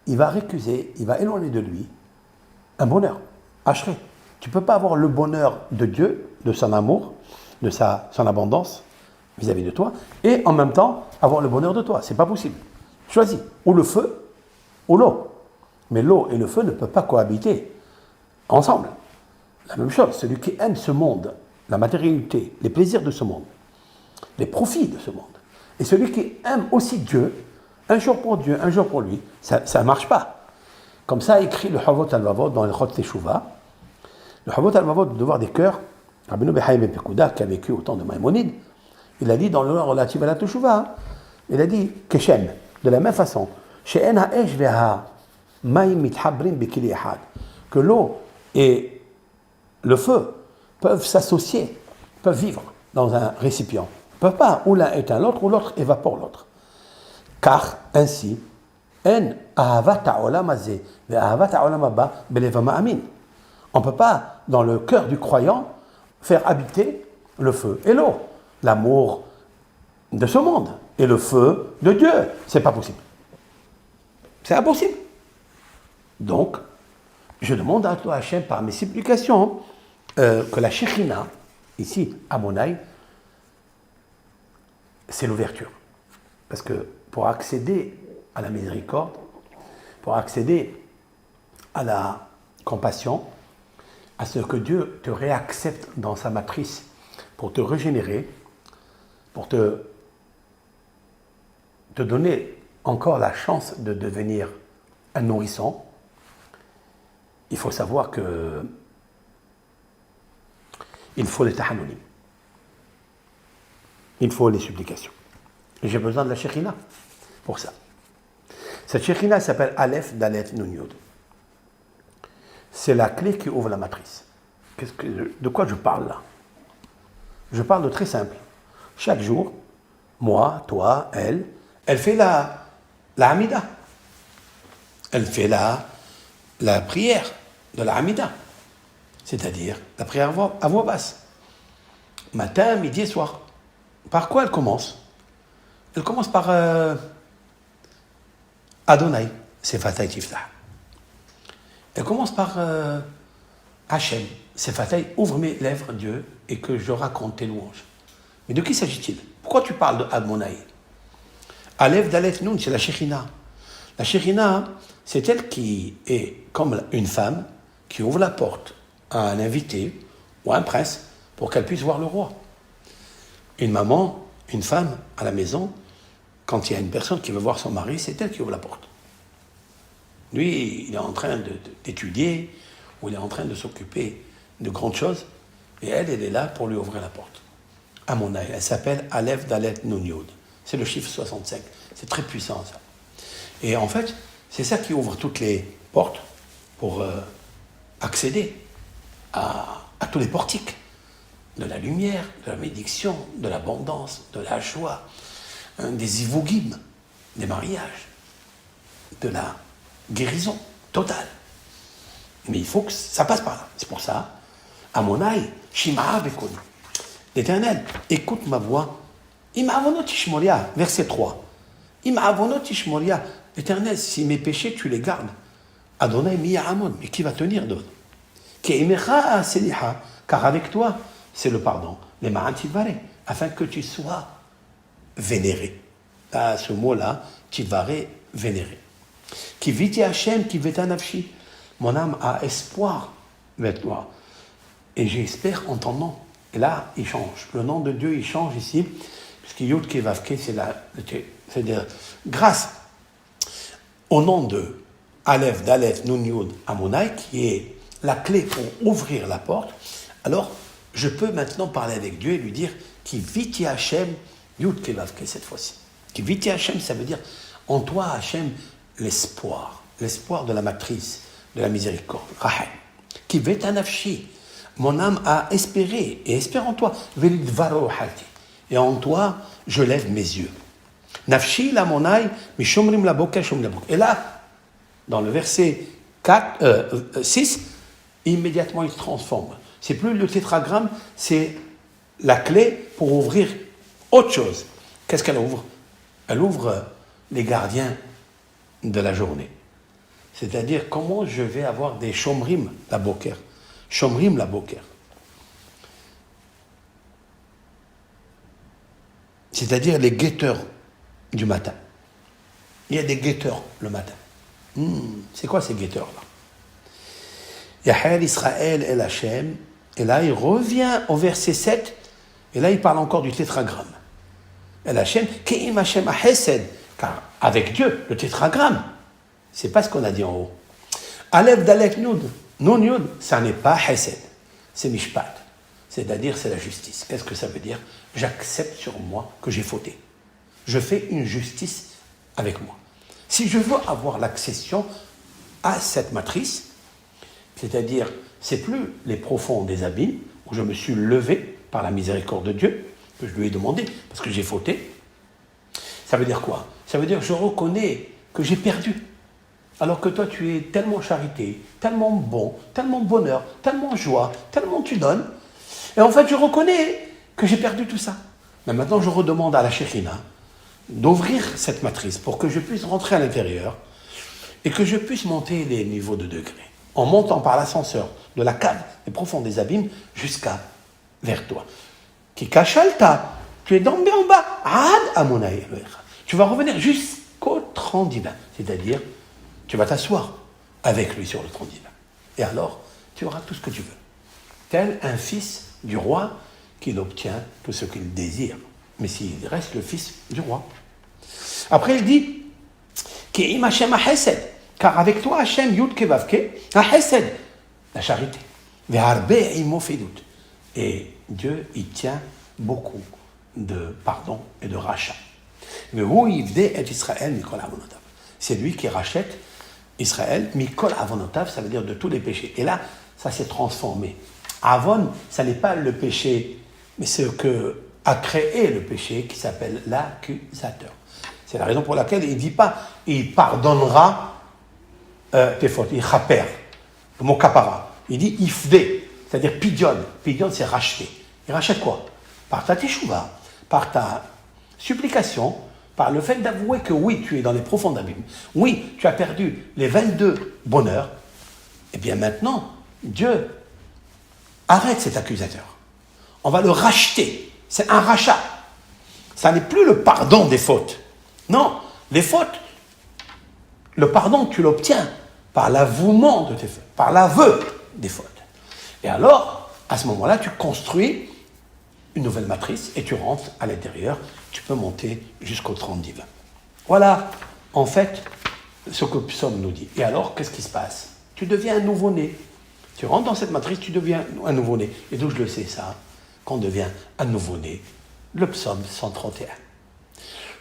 il va récuser, il va éloigner de lui un bonheur. Ashré. Tu ne peux pas avoir le bonheur de Dieu, de son amour, de son abondance vis-à-vis de toi, et en même temps avoir le bonheur de toi. Ce n'est pas possible. Choisis, ou le feu, ou l'eau. Mais l'eau et le feu ne peuvent pas cohabiter ensemble. La même chose, celui qui aime ce monde, la matérialité, les plaisirs de ce monde, les profits de ce monde, et celui qui aime aussi Dieu, un jour pour Dieu, un jour pour lui, ça ne marche pas. Comme ça écrit le Havot al-Vavot dans le Chot Teshuvah. Le Havot al-Vavot, le devoir des cœurs, Rabbeinu Bechaye ben Pekouda, qui a vécu au temps de Maïmonide, il a dit dans le relatif à la Teshuvah, il a dit Keshem, de la même façon, She'en ha'esh ve'ha ma'im mithabrim bekili ehad, que l'eau et le feu peuvent s'associer, peuvent vivre dans un récipient. Ils ne peuvent pas, ou l'un éteint l'autre, ou l'autre évapore l'autre. Car, ainsi, En ahavat ha'olam hazeh ve'ahavat ha'olam haba belev ha'ma'amin. On ne peut pas, dans le cœur du croyant, faire habiter le feu et l'eau, l'amour de ce monde et le feu de Dieu. C'est pas possible. C'est impossible. Donc, je demande à toi, Hachem, par mes supplications, que la Shekhina, ici, à Monaï, c'est l'ouverture. Parce que pour accéder à la miséricorde, pour accéder à la compassion, à ce que Dieu te réaccepte dans sa matrice, pour te régénérer, pour te donner encore la chance de devenir un nourrisson, il faut savoir que il faut les tahanulim. Il faut les supplications. Et j'ai besoin de la Shekhina pour ça. Cette Shekhina s'appelle Aleph, Dalet, Nun, Yod. C'est la clé qui ouvre la matrice. De quoi je parle là? Je parle de très simple. Chaque jour, moi, toi, elle fait la Hamida. Elle fait la prière de la Hamida. C'est-à-dire la prière à voix basse. Matin, midi et soir. Par quoi elle commence? Elle commence par Adonai, Sefatay Tiftah. Elle commence par Hachem, Sefatay, ouvre mes lèvres, Dieu, et que je raconte tes louanges. Mais de qui s'agit-il? Pourquoi tu parles de Adonai? Aleph, Dalet, Nun, c'est la Shekhina. La Shekhina, c'est elle qui est comme une femme qui ouvre la porte à un invité ou à un prince pour qu'elle puisse voir le roi. Une maman, une femme à la maison, quand il y a une personne qui veut voir son mari, c'est elle qui ouvre la porte. Lui, il est en train d'étudier ou il est en train de s'occuper de grandes choses et elle est là pour lui ouvrir la porte. À mon avis, elle s'appelle Aleph, Dalet, Nun, Yod. C'est le chiffre 65. C'est très puissant, ça. Et en fait, c'est ça qui ouvre toutes les portes pour accéder à tous les portiques de la lumière, de la bénédiction, de l'abondance, de la joie, des ivogim, des mariages, de la guérison totale. Mais il faut que ça passe par là. C'est pour ça, à mon aïe, Shima'a Bekon. L'Éternel, écoute ma voix. Ima'avonot Ishmoria, verset 3. Ima'avonot Ishmoria. L'Éternel, si mes péchés, tu les gardes. Adonai Miya'amon, mais qui va tenir d'autre? Ke'imecha Seliha, car avec toi, c'est le pardon. Les Ma'antivare, afin que tu sois vénéré. À ce mot-là, Tivare, vénéré. Qui viti Hachem, qui veta nafshi. Mon âme a espoir avec toi. Et j'espère en ton nom. Et là, il change. Le nom de Dieu, il change ici. Puisque Yud Kevavke, c'est grâce au nom de Aleph, Daleth, Nun, Yud, Amonai, qui est la clé pour ouvrir la porte, alors je peux maintenant parler avec Dieu et lui dire qui viti Hachem, Yud Kevavke cette fois-ci. Qui viti Hachem, ça veut dire en toi, Hachem, l'espoir de la matrice, de la miséricorde, Rahel. Qui veta nafshi, mon âme a espéré, et espère en toi, velidvaro halti. Et en toi, je lève mes yeux. Nafshi la monai, mishomrim la boka, shom la boka. Et là, dans le verset 6, immédiatement il se transforme. C'est plus le tétragramme, c'est la clé pour ouvrir autre chose. Qu'est-ce qu'elle ouvre? Elle ouvre les gardiens de la journée. C'est-à-dire comment je vais avoir des shomrim la boker. Shomrim la boker. C'est-à-dire les guetteurs du matin. Il y a des guetteurs le matin. C'est quoi ces guetteurs-là? Yahel Israël El Hachem. Et là, il revient au verset 7. Et là, il parle encore du tétragramme. El Hachem, Ke'im Hachem Hesed. Car avec Dieu, le tétragramme, c'est pas ce qu'on a dit en haut. Aleph Dalek Nud. Nun Yud, ça n'est pas Hesed. C'est Mishpat. C'est-à-dire, c'est la justice. Qu'est-ce que ça veut dire? J'accepte sur moi que j'ai fauté. Je fais une justice avec moi. Si je veux avoir l'accession à cette matrice, c'est-à-dire, c'est plus les profonds des abîmes, où je me suis levé par la miséricorde de Dieu, que je lui ai demandé, parce que j'ai fauté. Ça veut dire quoi? Ça veut dire que je reconnais que j'ai perdu. Alors que toi, tu es tellement charité, tellement bon, tellement bonheur, tellement joie, tellement tu donnes. Et en fait, je reconnais que j'ai perdu tout ça. Mais maintenant, je redemande à la Shekhina d'ouvrir cette matrice pour que je puisse rentrer à l'intérieur et que je puisse monter les niveaux de degrés. En montant par l'ascenseur de la cave des profonds des abîmes jusqu'à vers toi. Qui cachalta, tu es d'en-bas en bas. Ad amonaï. Tu vas revenir jusqu'au trône divin. C'est-à-dire, tu vas t'asseoir avec lui sur le trône divin. Et alors, tu auras tout ce que tu veux. Tel un fils du roi qu'il obtient tout ce qu'il désire. Mais s'il reste le fils du roi. Après, il dit Ke'im Hashem ha'esed. Car avec toi, Hashem, Yud Kevavke, ha'esed, la charité. Ve'harbe imo fidut. Et Dieu, il tient beaucoup de pardon et de rachat. Ve'hu yivde et Israël mikol avonotav. C'est lui qui rachète Israël, mikol avonotav, ça veut dire de tous les péchés. Et là, ça s'est transformé. Avon, ça n'est pas le péché, mais c'est ce que a créé le péché qui s'appelle l'accusateur. C'est la raison pour laquelle il ne dit pas il pardonnera tes fautes, il chaper, le mot kapara. Il dit ifde, c'est-à-dire pidion. Pidion, c'est racheter. Il rachète quoi? Par ta teshuva, par ta supplication, par le fait d'avouer que oui, tu es dans les profonds abîmes. Oui, tu as perdu les 22 bonheurs. Et bien maintenant, Dieu arrête cet accusateur. On va le racheter. C'est un rachat. Ça n'est plus le pardon des fautes. Non, les fautes, le pardon, tu l'obtiens par l'avouement de tes fautes, par l'aveu des fautes. Et alors, à ce moment-là, tu construis une nouvelle matrice et tu rentres à l'intérieur. Tu peux monter jusqu'au trône divin. Voilà, en fait, ce que Psaume nous dit. Et alors, qu'est-ce qui se passe? Tu deviens un nouveau-né. Tu rentres dans cette matrice, tu deviens un nouveau-né. Et d'où je le sais ça? Qu'on devient un nouveau-né. Le psaume 131.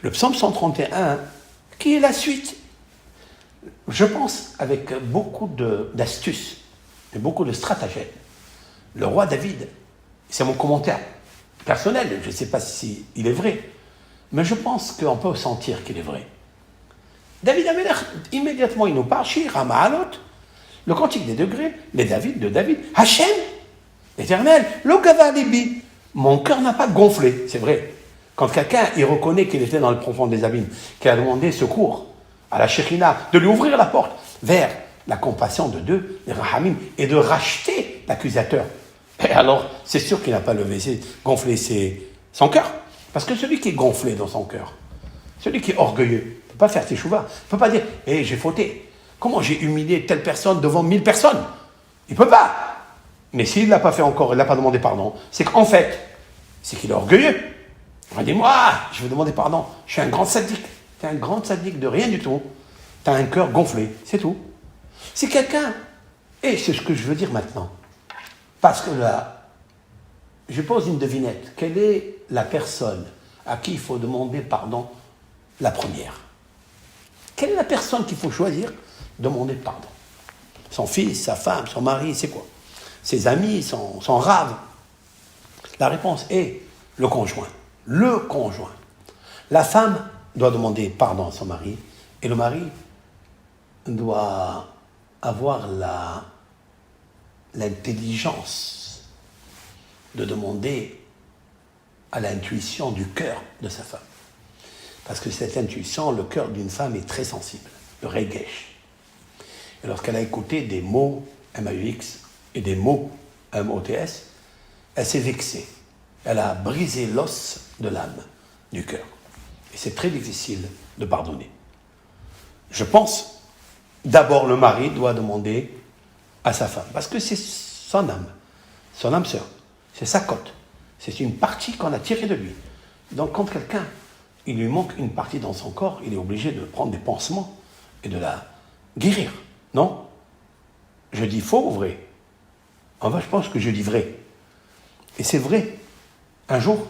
Le psaume 131, qui est la suite, je pense, avec beaucoup d'astuces et beaucoup de stratagèmes. Le roi David, c'est mon commentaire personnel, je ne sais pas si il est vrai, mais je pense qu'on peut sentir qu'il est vrai. David Amelech, immédiatement, il nous parle, Shir Ma'alot, le cantique des degrés, les David de David, Hachem, l'Éternel, le Gavalibi. Mon cœur n'a pas gonflé, c'est vrai. Quand quelqu'un, il reconnaît qu'il était dans le profond des abîmes, qu'il a demandé secours à la Shekhina, de lui ouvrir la porte vers la compassion de Dieu, les Rahamim, et de racheter l'accusateur. Et alors, c'est sûr qu'il n'a pas gonflé son cœur. Parce que celui qui est gonflé dans son cœur, celui qui est orgueilleux, ne peut pas faire teshuva. Il ne peut pas dire « j'ai fauté. Comment j'ai humilié telle personne devant 1000 personnes ?» Il ne peut pas. Mais s'il ne l'a pas fait encore, il n'a pas demandé pardon, c'est qu'en fait, c'est qu'il est orgueilleux. On va dire, moi, je vais demander pardon. Je suis un grand sadique. Tu es un grand sadique de rien du tout. Tu as un cœur gonflé, c'est tout. Si quelqu'un, et c'est ce que je veux dire maintenant, parce que là, je pose une devinette, quelle est la personne à qui il faut demander pardon la première? Quelle est la personne qu'il faut choisir demander pardon? Son fils, sa femme, son mari, c'est quoi? Ses amis, son rave? La réponse est le conjoint. Le conjoint. La femme doit demander pardon à son mari et le mari doit avoir l'intelligence de demander à l'intuition du cœur de sa femme. Parce que cette intuition, le cœur d'une femme est très sensible, le regesh. Et lorsqu'elle a écouté des mots M-A-U-X et des mots M-O-T-S, elle s'est vexée. Elle a brisé l'os de l'âme, du cœur. Et c'est très difficile de pardonner. Je pense, d'abord le mari doit demander à sa femme, parce que c'est son âme sœur, c'est sa côte. C'est une partie qu'on a tirée de lui. Donc quand quelqu'un, il lui manque une partie dans son corps, il est obligé de prendre des pansements et de la guérir. Non? Je dis faux ou vrai? Enfin, je pense que je dis vrai. Et c'est vrai. Un jour,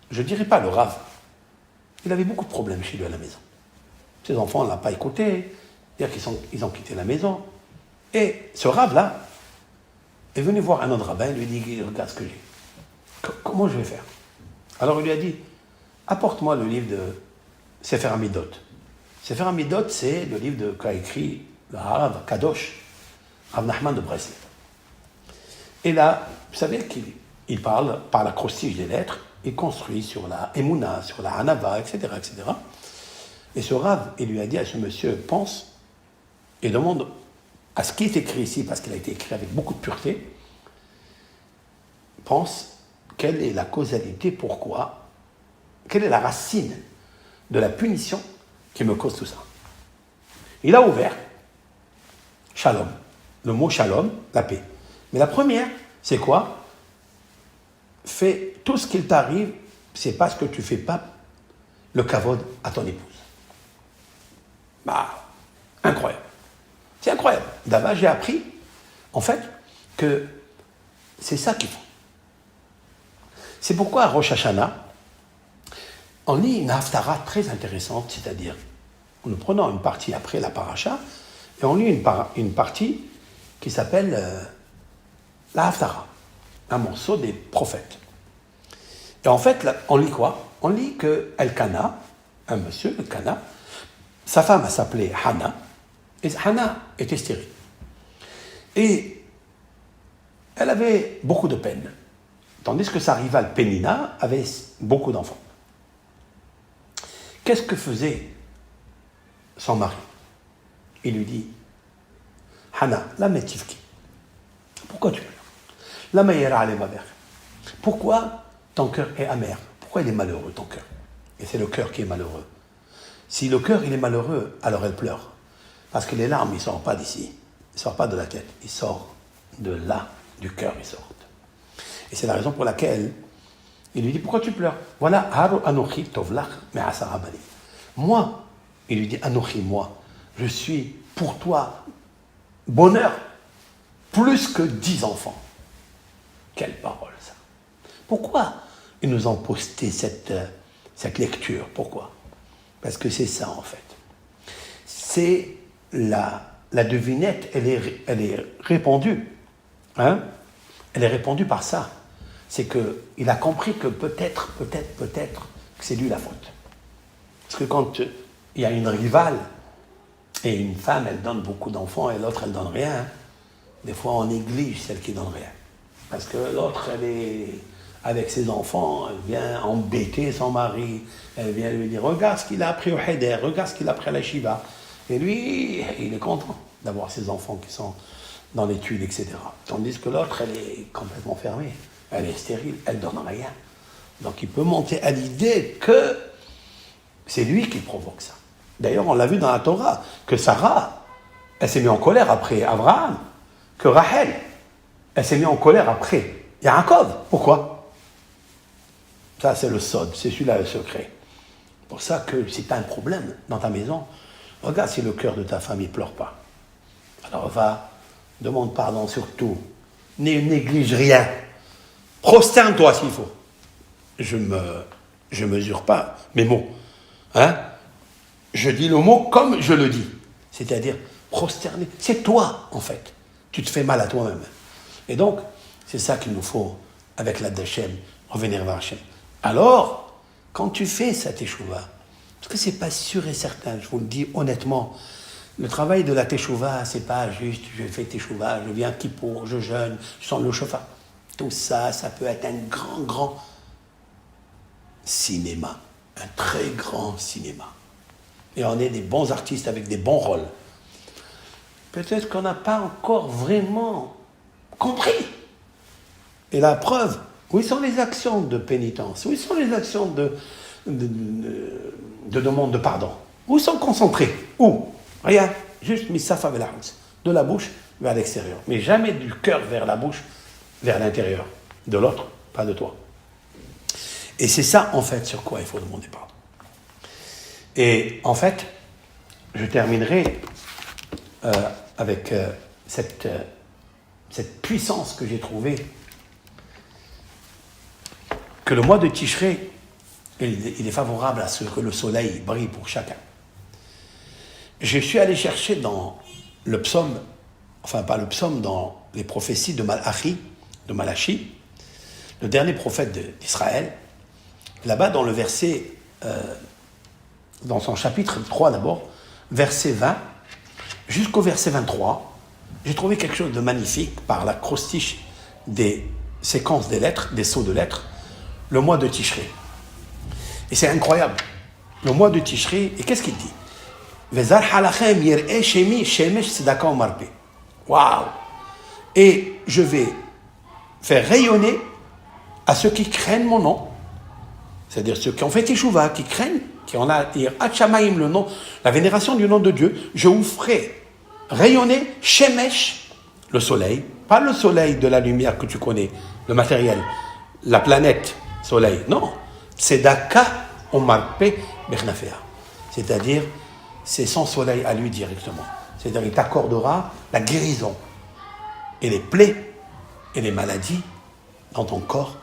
je ne dirais pas le rave, il avait beaucoup de problèmes chez lui à la maison. Ses enfants ne l'ont pas écouté, c'est-à-dire qu'ils ont quitté la maison. Et ce rave-là est venu voir un autre rabbin et lui dit, regarde ce que j'ai. Comment je vais faire? Alors il lui a dit, apporte-moi le livre de Sefer Hamidot. Sefer Hamidot, c'est le livre qu'a écrit le Rav Kadosh, Rav Nachman de Breslev. Et là, vous savez qu'il parle par l'acrostiche des lettres, il construit sur la Emouna, sur la Hanava, etc., etc. Et ce Rav, il lui a dit à ce monsieur, pense et demande à ce qui est écrit ici, parce qu'il a été écrit avec beaucoup de pureté, pense quelle est la causalité, pourquoi, quelle est la racine de la punition qui me cause tout ça. Il a ouvert Shalom, le mot Shalom, la paix. Mais la première, c'est quoi? Fais tout ce qu'il t'arrive, c'est parce que tu ne fais pas le kavod à ton épouse. Bah, incroyable. C'est incroyable. D'abord, j'ai appris, en fait, que c'est ça qu'il faut. C'est pourquoi à Rosh Hashanah, on lit une haftara très intéressante, c'est-à-dire, nous prenons une partie après la paracha, et on lit une partie qui s'appelle la haftara, un morceau des prophètes. Et en fait, là, on lit quoi? On lit que Elkana, un monsieur, Elkana, sa femme s'appelait Hana, et Hana était stérile. Et elle avait beaucoup de peine, tandis que sa rivale Pénina avait beaucoup d'enfants. Qu'est-ce que faisait son mari? Il lui dit, Hana, la metivki, pourquoi tu pleures? La meillera ale ma mère. Pourquoi ton cœur est amer? Pourquoi il est malheureux, ton cœur? Et c'est le cœur qui est malheureux. Si le cœur il est malheureux, alors elle pleure. Parce que les larmes, ils ne sortent pas d'ici. Ils ne sortent pas de la tête. Ils sortent de là, du cœur, ils sortent. Et c'est la raison pour laquelle il lui dit, pourquoi tu pleures? Voilà, Haru Anochi Tovlach Me'asara Bani. Moi, il lui dit, Anochi, moi, je suis pour toi bonheur, plus que 10 enfants. Quelle parole, ça. Pourquoi ils nous ont posté cette lecture? Pourquoi? Parce que c'est ça, en fait. C'est la devinette, elle est répandue. Hein? Elle est répandue par ça. C'est qu'il a compris que peut-être, que c'est lui la faute. Parce que quand il y a une rivale, et une femme, elle donne beaucoup d'enfants, et l'autre, elle donne rien, des fois, on néglige celle qui donne rien. Parce que l'autre, elle est avec ses enfants, elle vient embêter son mari, elle vient lui dire, regarde ce qu'il a appris au Heder, regarde ce qu'il a appris à la Shiva. Et lui, il est content d'avoir ses enfants qui sont dans l'étude, etc. Tandis que l'autre, elle est complètement fermée, elle est stérile, elle ne donne rien. Donc il peut monter à l'idée que c'est lui qui provoque ça. D'ailleurs, on l'a vu dans la Torah, que Sarah, elle s'est mise en colère après Abraham, que Rachel, elle s'est mise en colère après Yaakov. Pourquoi? Ça, c'est le sod, c'est celui-là le secret. Pour ça que si tu as un problème dans ta maison, regarde si le cœur de ta femme ne pleure pas. Alors va, demande pardon surtout, ne néglige rien. Prosterne-toi s'il faut. Je mesure pas mes mots. Hein? Je dis le mot comme je le dis. C'est-à-dire, prosterner, c'est toi en fait. Tu te fais mal à toi-même. Et donc, c'est ça qu'il nous faut, avec l'aide d'Hachem, revenir vers Hachem. Alors, quand tu fais cette teshuva, parce que c'est pas sûr et certain, je vous le dis honnêtement, le travail de la teshuva, c'est pas juste, je fais teshuva, je viens à Kippour, je jeûne, je sens le chauffard. Tout ça, ça peut être un grand cinéma, un très grand cinéma. Et on est des bons artistes avec des bons rôles. Peut-être qu'on n'a pas encore vraiment compris. Et la preuve, où sont les actions de pénitence? Où sont les actions de demande de pardon? Où sont concentrées? Où? Rien, juste misafa vel ha'utz, de la bouche vers l'extérieur. Mais jamais du cœur vers la bouche, vers l'intérieur. De l'autre, pas de toi. Et c'est ça, en fait, sur quoi il faut demander pardon. Et en fait, je terminerai avec cette puissance que j'ai trouvée, que le mois de Tishré, il est favorable à ce que le soleil brille pour chacun. Je suis allé chercher dans le psaume, enfin pas le psaume, dans les prophéties de Malachi, le dernier prophète d'Israël. Là-bas, dans le verset, dans son chapitre 3 d'abord, verset 20, jusqu'au verset 23, j'ai trouvé quelque chose de magnifique par la crostiche des séquences des lettres, des sauts de lettres, le mois de Tishré. Et c'est incroyable. Le mois de Tishré, et qu'est-ce qu'il dit? Waouh! Et je vais faire rayonner à ceux qui craignent mon nom, c'est-à-dire ceux qui ont fait Teshuvah, qui craignent, qui ont Hachamaim, le nom, la vénération du nom de Dieu, je vous ferai rayonner Shemesh, le soleil, pas le soleil de la lumière que tu connais, le matériel, la planète soleil, non, Tzedaka Omarpe Bechnafea, c'est-à-dire c'est son soleil à lui directement, c'est-à-dire il t'accordera la guérison et les plaies et les maladies dans ton corps,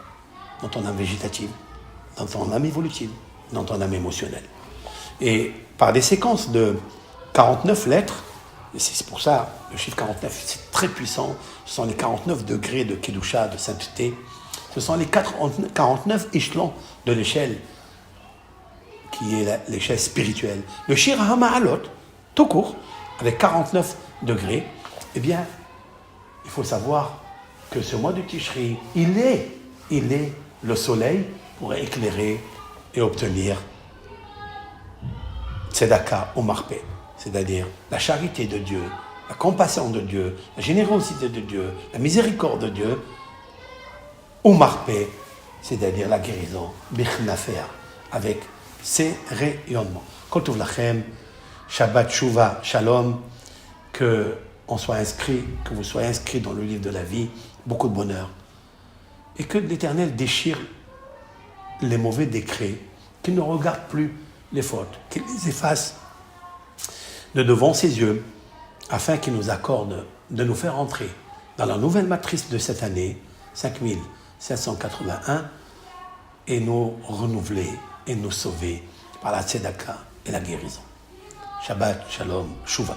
dans ton âme végétative, dans ton âme évolutive, dans ton âme émotionnelle. Et par des séquences de 49 lettres, et c'est pour ça, le chiffre 49, c'est très puissant, ce sont les 49 degrés de Kedusha, de sainteté, ce sont les 49 échelons de l'échelle, qui est l'échelle spirituelle. Le Shir HaMa'alot, tout court, avec 49 degrés, eh bien, il faut savoir que ce mois de Tishri, il est le soleil pour éclairer et obtenir Tzedaka ou Marpe, c'est-à-dire la charité de Dieu, la compassion de Dieu, la générosité de Dieu, la miséricorde de Dieu, ou Marpe, c'est-à-dire la guérison, Bichnafea, avec ses rayonnements. Kol Tov Lachem, Shabbat Shuvah, Shalom, que vous soyez inscrits dans le livre de la vie, beaucoup de bonheur, et que l'Éternel déchire les mauvais décrets, qu'il ne regarde plus les fautes, qu'il les efface de devant ses yeux, afin qu'il nous accorde de nous faire entrer dans la nouvelle matrice de cette année, 5781, et nous renouveler et nous sauver par la tzedaka et la guérison. Shabbat, Shalom, Shuvah.